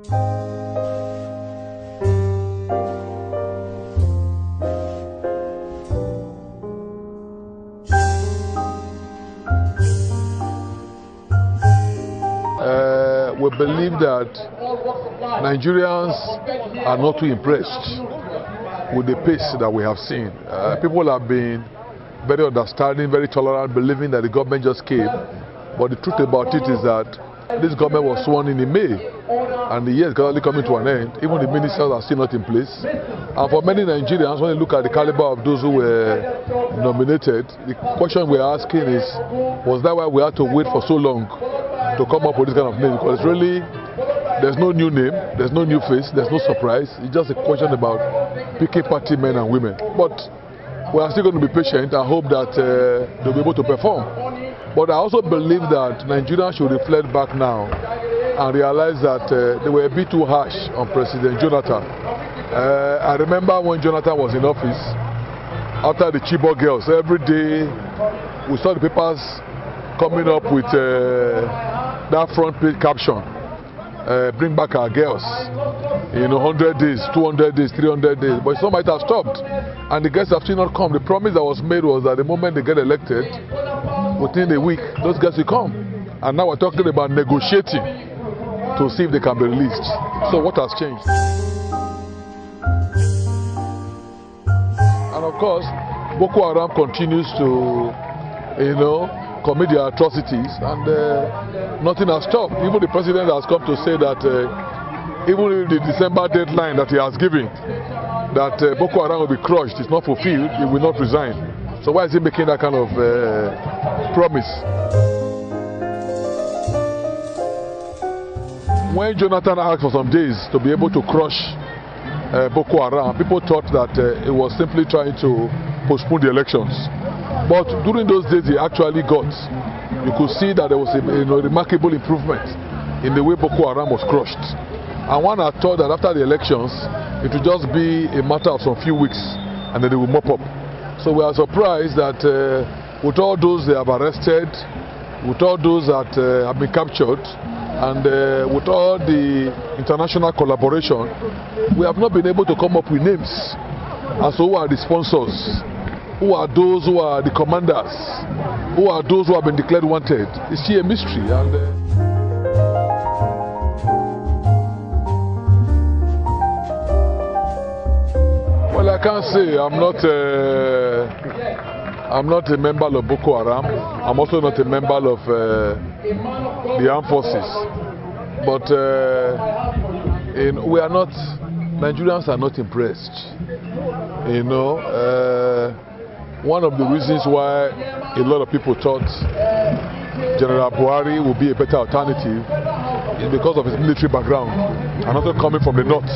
We believe that Nigerians are not too impressed with the pace that we have seen. People have been very understanding, very tolerant, believing that the government just came. But the truth about it is that this government was sworn in May, and the year is gradually coming to an end. Even the ministers are still not in place. And for many Nigerians, when you look at the caliber of those who were nominated, the question we're asking is, was that why we had to wait for so long to come up with this kind of name? Because really, there's no new name, there's no new face, there's no surprise. It's just a question about picking party men and women. But we are still going to be patient and hope that they'll be able to perform. But I also believe that Nigerians should reflect back now and realize that they were a bit too harsh on President Jonathan. I remember when Jonathan was in office, after the Chibok girls, every day we saw the papers coming up with that front page caption, bring back our girls, 100 days, 200 days, 300 days, but some might have stopped and the girls have still not come. The promise that was made was that the moment they get elected, within a week, those girls will come. And now we're talking about negotiating to see if they can be released. So what has changed? And of course, Boko Haram continues to, commit their atrocities, and nothing has stopped. Even the president has come to say that even if the December deadline that he has given, that Boko Haram will be crushed, is not fulfilled, he will not resign. So why is he making that kind of promise? When Jonathan asked for some days to be able to crush Boko Haram, people thought that he was simply trying to postpone the elections. But during those days he actually got, you could see that there was a remarkable improvement in the way Boko Haram was crushed. And one had thought that after the elections, it would just be a matter of some few weeks and then they will mop up. So we are surprised that with all those they have arrested, with all those that have been captured, and with all the international collaboration, we have not been able to come up with names as to who are the sponsors, who are those who are the commanders, who are those who have been declared wanted. It's still a mystery. And well, I can't say I'm not a member of Boko Haram. I'm also not a member of the armed forces. But we are not, Nigerians are not impressed. One of the reasons why a lot of people thought General Buhari would be a better alternative is because of his military background and also coming from the north.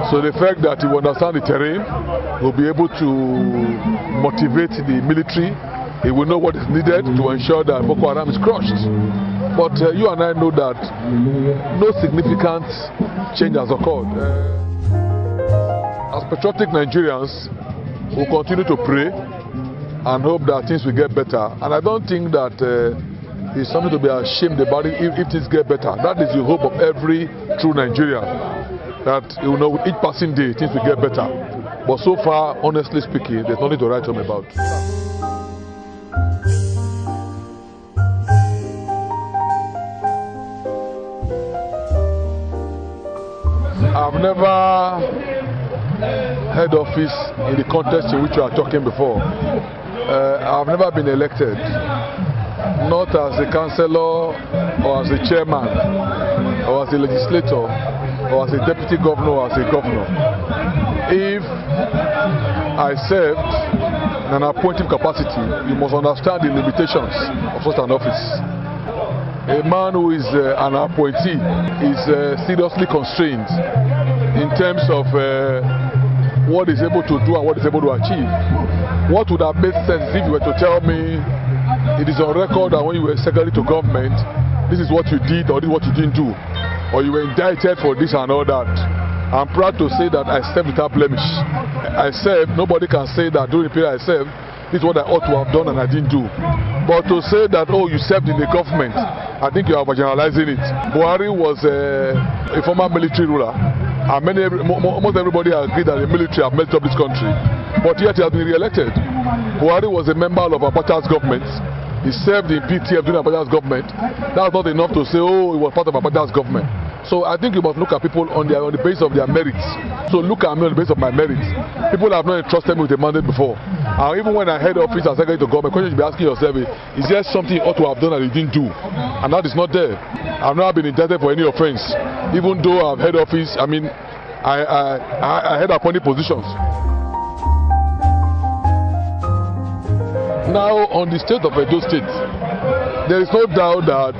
So the fact that he will understand the terrain, will be able to motivate the military, he will know what is needed to ensure that Boko Haram is crushed. But you and I know that no significant change has occurred. As patriotic Nigerians, we'll continue to pray and hope that things will get better. And I don't think that it's something to be ashamed about it if things get better. That is the hope of every true Nigerian. That with each passing day things will get better. But so far, honestly speaking, there's nothing to write home about. I've never held office in the context in which you are talking before. I've never been elected, not as a councillor or as a chairman or as a legislator or as a deputy governor or as a governor. If I served in an appointive capacity, you must understand the limitations of such an office. A man who is an appointee is seriously constrained in terms of what he's able to do and what he's able to achieve. What would have made sense if you were to tell me it is on record that when you were secretary to government, this is what you did or this is what you didn't do, or you were indicted for this and all that. I'm proud to say that I served without blemish. I served, nobody can say that during the period I served, this is what I ought to have done and I didn't do. But to say that, oh, you served in the government, I think you are generalizing it. Buhari was a former military ruler, and almost everybody agreed that the military have messed up this country. But yet he has been re-elected. Buhari was a member of Abacha's government. He served in PTF during Abacha's government. That's not enough to say, oh, he was part of Abacha's government. So I think you must look at people on the basis of their merits. So look at me on the basis of my merits. People have not entrusted me with a mandate before. And even when I head office as secretary to government, question you should be asking yourself is there something you ought to have done that you didn't do? And that is not there. I've not been indicted for any offense. Even though I've head office, I mean, I had appointed positions. Now, on the state of Edo State, there is no doubt that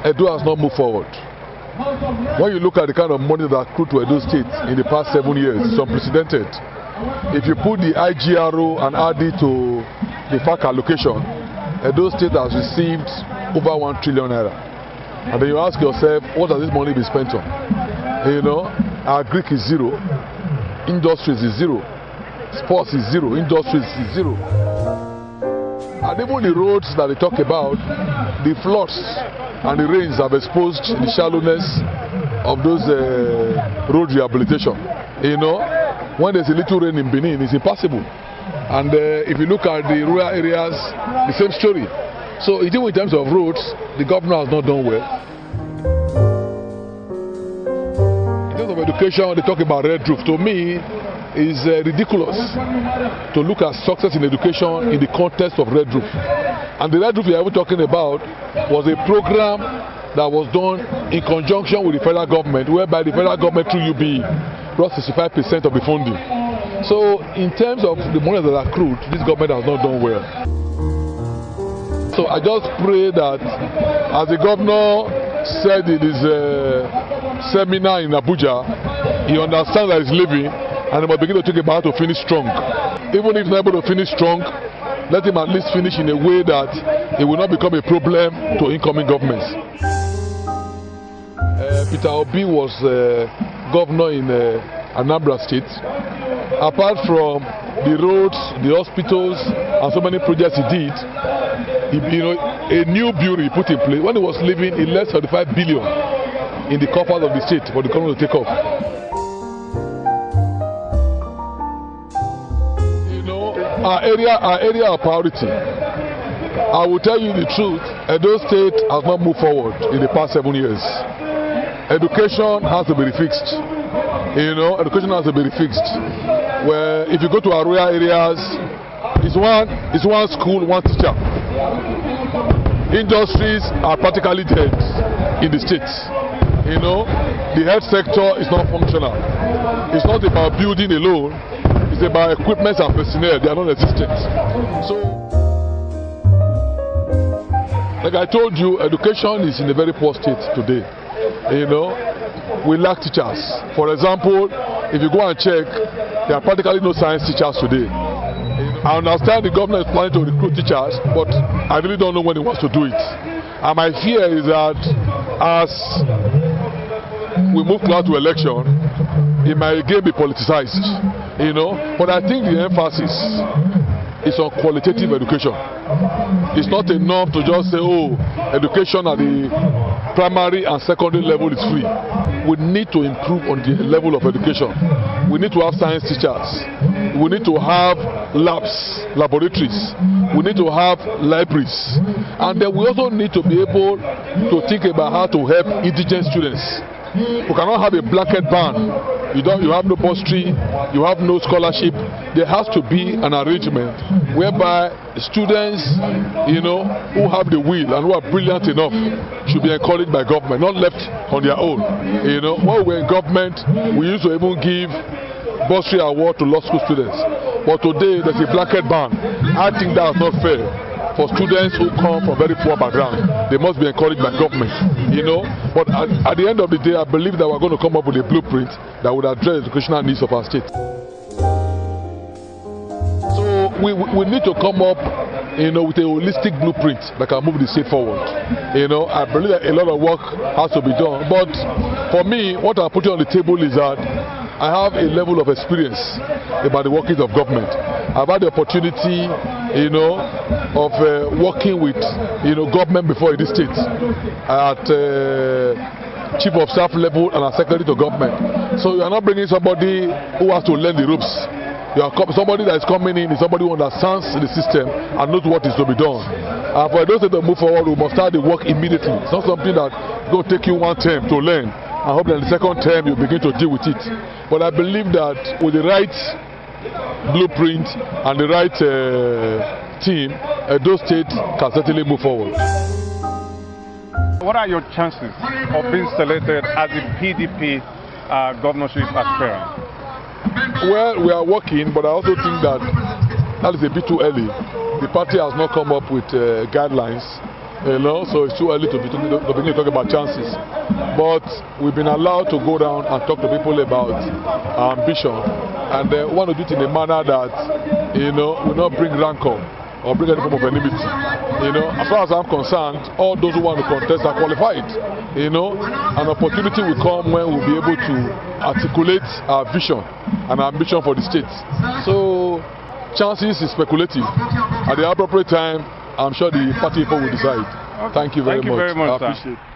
Edo has not moved forward. When you look at the kind of money that accrued to Edo State in the past 7 years, it's unprecedented. If you put the IGRO and add it to the FAC allocation, Edo State has received over 1 trillion naira. And then you ask yourself, what has this money been spent on? You know, agric is zero, industries is zero, sports is zero, industries is zero. And even the roads that they talk about, the floods and the rains have exposed the shallowness of those road rehabilitation. You know, when there's a little rain in Benin, it's impassable. And if you look at the rural areas, the same story. So even in terms of roads, the governor has not done well. In terms of education, they talk about red roof. To me, it's ridiculous to look at success in education in the context of red roof. And the red roof we are even talking about was a program that was done in conjunction with the federal government, whereby the federal government through UB brought 65% of the funding. So in terms of the money that accrued, this government has not done well. So I just pray that, as the governor said in his seminar in Abuja, he understands that he's leaving and he must begin to think about how to finish strong. Even if he's not able to finish strong, let him at least finish in a way that it will not become a problem to incoming governments. Peter Obi was governor in Anambra State. Apart from the roads, the hospitals, and so many projects he did, a new bureau he put in place. When he was leaving, he left 35 billion in the coffers of the state for the government to take off. Our area of priority. I will tell you the truth, Edo State has not moved forward in the past 7 years. Education has to be refixed. Education has to be refixed. Where if you go to our rural areas, it's one school, one teacher. Industries are practically dead in the state. The health sector is not functional. It's not about building alone. It's about equipment and personnel. They are non-existent. So, like I told you, education is in a very poor state today. We lack teachers. For example, if you go and check, there are practically no science teachers today. I understand the government is planning to recruit teachers, but I really don't know when it wants to do it. And my fear is that as we move closer to election, it might again be politicized. But I think the emphasis is on qualitative education. It's not enough to just say, oh, education at the primary and secondary level is free. We need to improve on the level of education. We need to have science teachers. We need to have labs, laboratories. We need to have libraries. And then we also need to be able to think about how to help indigent students. We cannot have a blanket ban. You have no bursary, you have no scholarship. There has to be an arrangement whereby students, who have the will and who are brilliant enough should be encouraged by government, not left on their own. When we were in government, we used to even give bursary award to law school students. But today, there's a blanket ban. I think that's not fair. For students who come from very poor background, they must be encouraged by government, But at the end of the day, I believe that we're going to come up with a blueprint that would address the educational needs of our state. So we need to come up, with a holistic blueprint that can move the state forward. I believe that a lot of work has to be done. But for me, what I put on the table is that I have a level of experience about the workings of government. I've had the opportunity, of working with, government before in this state at chief of staff level and as secretary to government. So you are not bringing somebody who has to learn the ropes. Somebody that is coming in is somebody who understands the system and knows what is to be done. And for those that move forward, we must start the work immediately. It's not something that will take you one term to learn. I hope that in the second term you begin to deal with it. But I believe that with the right blueprint and the right team, Edo State can certainly move forward. What are your chances of being selected as a PDP governorship aspirant? Well, we are working, but I also think that is a bit too early. The party has not come up with guidelines, so it's too early to begin to talk about chances. But we've been allowed to go down and talk to people about our ambition, and we want to do it in a manner that will not bring rancor or bring any form of enmity. As far as I'm concerned, all those who want to contest are qualified. An opportunity will come when we'll be able to articulate our vision and our ambition for the state. So chances is speculative. At the appropriate time, I'm sure the party people will decide. Okay. Thank you very much. Thank you very much, I appreciate it.